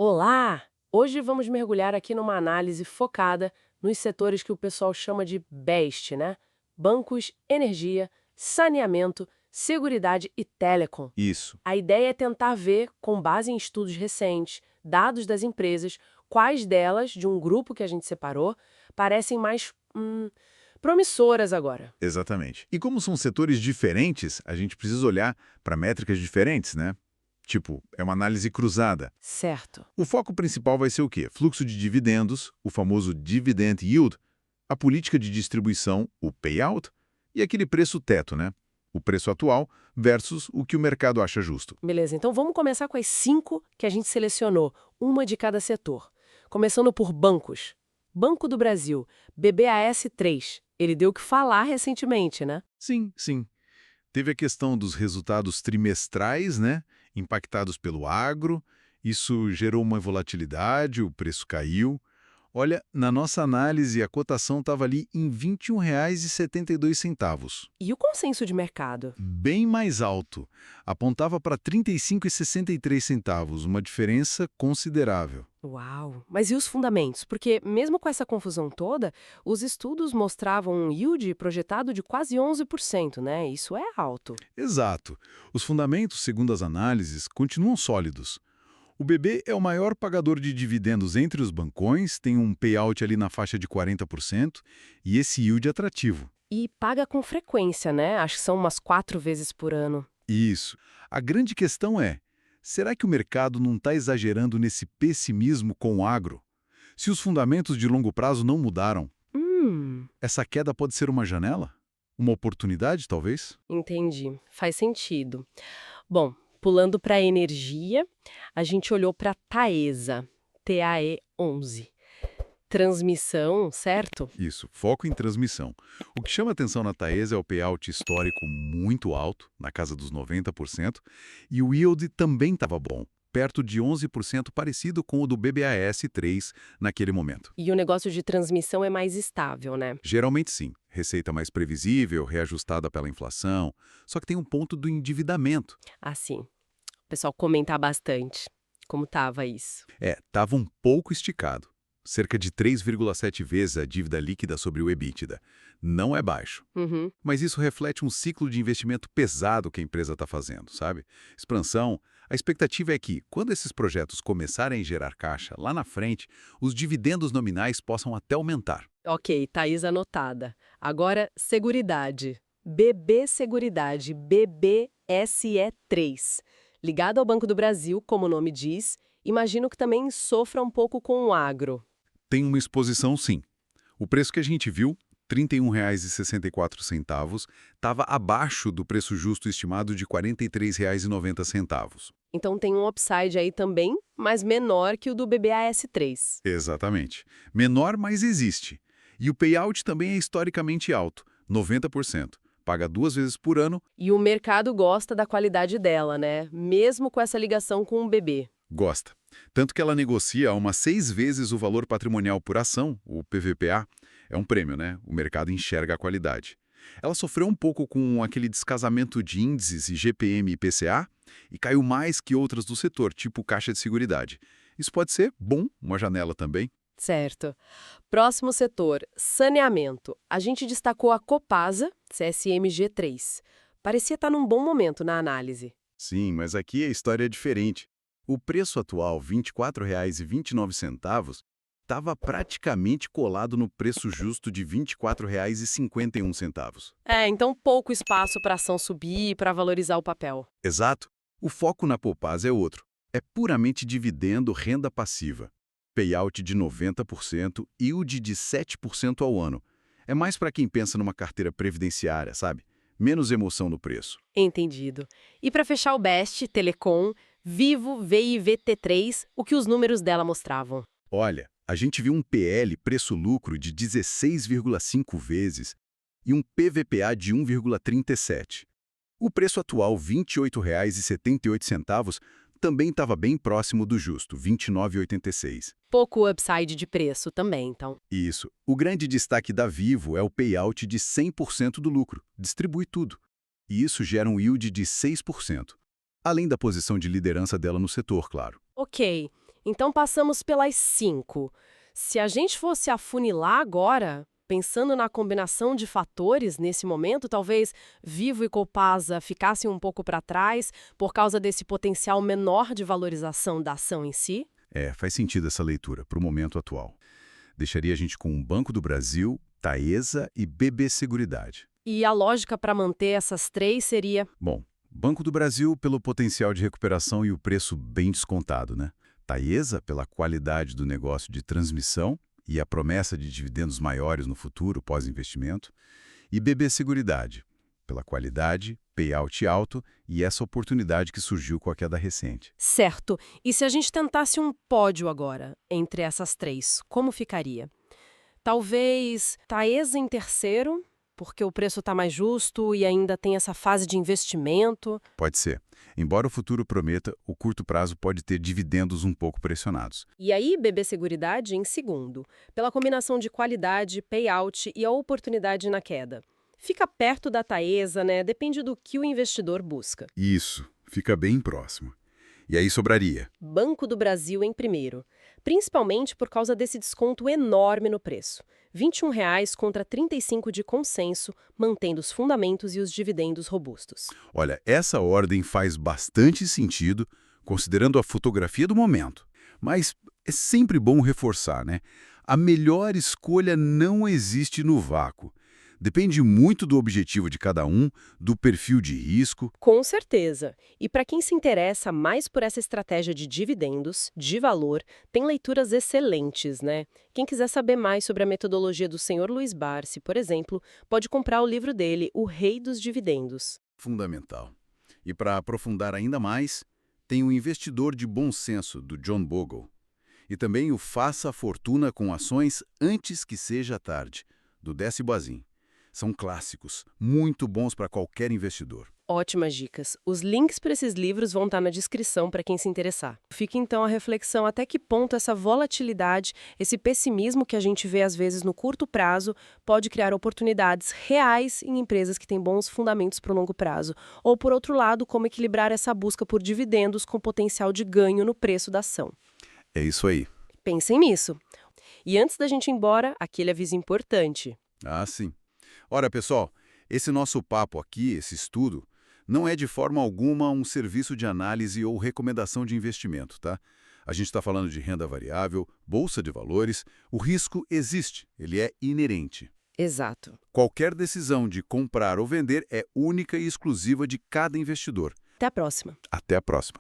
Olá! Hoje vamos mergulhar aqui numa análise focada nos setores que o pessoal chama de BEST, né? Bancos, energia, saneamento, seguridade e telecom. Isso. A ideia é tentar ver, com base em estudos recentes, dados das empresas, quais delas, de um grupo que a gente separou, parecem mais promissoras agora. Exatamente. E como são setores diferentes, a gente precisa olhar para métricas diferentes, né? Tipo, é uma análise cruzada. Certo. O foco principal vai ser o quê? Fluxo de dividendos, o famoso dividend yield, a política de distribuição, o payout, e aquele preço teto, né? O preço atual versus o que o mercado acha justo. Beleza, então vamos começar com as 5 que a gente selecionou, uma de cada setor. Começando por bancos. Banco do Brasil, BBAS3. Ele deu o que falar recentemente, né? Sim, sim. Teve a questão dos resultados trimestrais, né? Impactados pelo agro. Isso gerou uma volatilidade, o preço caiu. Olha, na nossa análise, a cotação estava ali em R$ 21,72. E o consenso de mercado? Bem mais alto. Apontava para R$ 35,63, uma diferença considerável. Uau! Mas e os fundamentos? Porque, mesmo com essa confusão toda, os estudos mostravam um yield projetado de quase 11%, né? Isso é alto. Exato. Os fundamentos, segundo as análises, continuam sólidos. O BB é o maior pagador de dividendos entre os bancões, tem um payout ali na faixa de 40% e esse yield é atrativo. E paga com frequência, né? Acho que são umas 4 vezes por ano. Isso. A grande questão é, será que o mercado não está exagerando nesse pessimismo com o agro? Se os fundamentos de longo prazo não mudaram, Hum. essa queda pode ser uma janela? Uma oportunidade, talvez? Entendi, faz sentido. Bom, pulando para a energia, a gente olhou para Taesa, TAE11. Transmissão, certo? Isso, foco em transmissão. O que chama atenção na Taesa é o payout histórico muito alto, na casa dos 90%, e o yield também estava bom, perto de 11%, parecido com o do BBAS3 naquele momento. E o negócio de transmissão é mais estável, né? Geralmente sim, receita mais previsível, reajustada pela inflação, só que tem um ponto do endividamento. Assim, o pessoal comenta bastante. Como tava isso? Estava um pouco esticado. Cerca de 3,7 vezes a dívida líquida sobre o EBITDA. Não é baixo. Uhum. Mas isso reflete um ciclo de investimento pesado que a empresa está fazendo, sabe? Expansão. A expectativa é que, quando esses projetos começarem a gerar caixa, lá na frente, os dividendos nominais possam até aumentar. Ok, Thaís anotada. Agora, Seguridade. BB Seguridade, BBSE3. Ligado ao Banco do Brasil, como o nome diz, imagino que também sofra um pouco com o agro. Tem uma exposição, sim. O preço que a gente viu, R$ 31,64, estava abaixo do preço justo estimado de R$ 43,90. Então tem um upside aí também, mas menor que o do BBAS3. Exatamente. Menor, mas existe. E o payout também é historicamente alto, 90%. Paga 2 vezes por ano, E o mercado gosta da qualidade dela, né? Mesmo com essa ligação com o bebê. gosta. Tanto que ela negocia a umas 6 vezes o valor patrimonial por ação, o PVPA. É um prêmio, né? O mercado enxerga a qualidade. Ela sofreu um pouco com aquele descasamento de índices e GPM e IPCA e caiu mais que outras do setor, tipo Caixa de Seguridade. Isso pode ser bom, uma janela também. Certo. Próximo setor, saneamento. A gente destacou a Copasa, CSMG3. Parecia estar num bom momento na análise. Sim, mas aqui a história é diferente. O preço atual, R$ 24,29, estava praticamente colado no preço justo de R$ 24,51. Então pouco espaço para a ação subir e para valorizar o papel. Exato. O foco na Copasa é outro. É puramente dividendo renda passiva. Payout de 90%, yield de 7% ao ano. É mais para quem pensa numa carteira previdenciária, sabe? Menos emoção no preço. Entendido. E para fechar o Best, Telecom, Vivo, VIVT3, o que os números dela mostravam? Olha, a gente viu um PL preço-lucro de 16,5 vezes e um PVPA de 1,37. O preço atual, R$ 28,78, também estava bem próximo do justo, R$ 29,86. Pouco upside de preço também, então. Isso. O grande destaque da Vivo é o payout de 100% do lucro, distribui tudo. E isso gera um yield de 6%. Além da posição de liderança dela no setor, claro. Ok. Então passamos pelas 5. Se a gente fosse afunilar agora, pensando na combinação de fatores nesse momento, talvez Vivo e Copasa ficassem um pouco para trás por causa desse potencial menor de valorização da ação em si? Faz sentido essa leitura para o momento atual. Deixaria a gente com o Banco do Brasil, Taesa e BB Seguridade. E a lógica para manter essas 3 seria... Bom, Banco do Brasil pelo potencial de recuperação e o preço bem descontado, né? Taesa pela qualidade do negócio de transmissão e a promessa de dividendos maiores no futuro pós-investimento. E BB Seguridade pela qualidade, payout alto e essa oportunidade que surgiu com a queda recente. Certo. E se a gente tentasse um pódio agora, entre essas 3, como ficaria? Talvez Taesa em terceiro, porque o preço está mais justo e ainda tem essa fase de investimento. Pode ser. Embora o futuro prometa, o curto prazo pode ter dividendos um pouco pressionados. E aí, BB Seguridade em segundo, pela combinação de qualidade, payout e a oportunidade na queda. Fica perto da Taesa, né? Depende do que o investidor busca. Isso, fica bem próximo. E aí sobraria. Banco do Brasil em primeiro, principalmente por causa desse desconto enorme no preço. R$ 21,00 contra R$ 35,00 de consenso, mantendo os fundamentos e os dividendos robustos. Olha, essa ordem faz bastante sentido, considerando a fotografia do momento. Mas é sempre bom reforçar, né? A melhor escolha não existe no vácuo. Depende muito do objetivo de cada um, do perfil de risco. Com certeza. E para quem se interessa mais por essa estratégia de dividendos, de valor, tem leituras excelentes, né? Quem quiser saber mais sobre a metodologia do Sr. Luiz Barsi, por exemplo, pode comprar o livro dele, O Rei dos Dividendos. Fundamental. E para aprofundar ainda mais, tem o Investidor de Bom Senso, do John Bogle. E também o Faça a Fortuna com Ações Antes que Seja Tarde, do Décio Bazin. São clássicos, muito bons para qualquer investidor. Ótimas dicas. Os links para esses livros vão estar na descrição para quem se interessar. Fica então a reflexão até que ponto essa volatilidade, esse pessimismo que a gente vê às vezes no curto prazo, pode criar oportunidades reais em empresas que têm bons fundamentos para o longo prazo. Ou, por outro lado, como equilibrar essa busca por dividendos com potencial de ganho no preço da ação. É isso aí. Pensem nisso. E antes da gente ir embora, aquele aviso importante. Ah, sim. Ora, pessoal, esse nosso papo aqui, esse estudo, não é de forma alguma um serviço de análise ou recomendação de investimento, tá? A gente está falando de renda variável, bolsa de valores, o risco existe, ele é inerente. Exato. Qualquer decisão de comprar ou vender é única e exclusiva de cada investidor. Até a próxima. Até a próxima.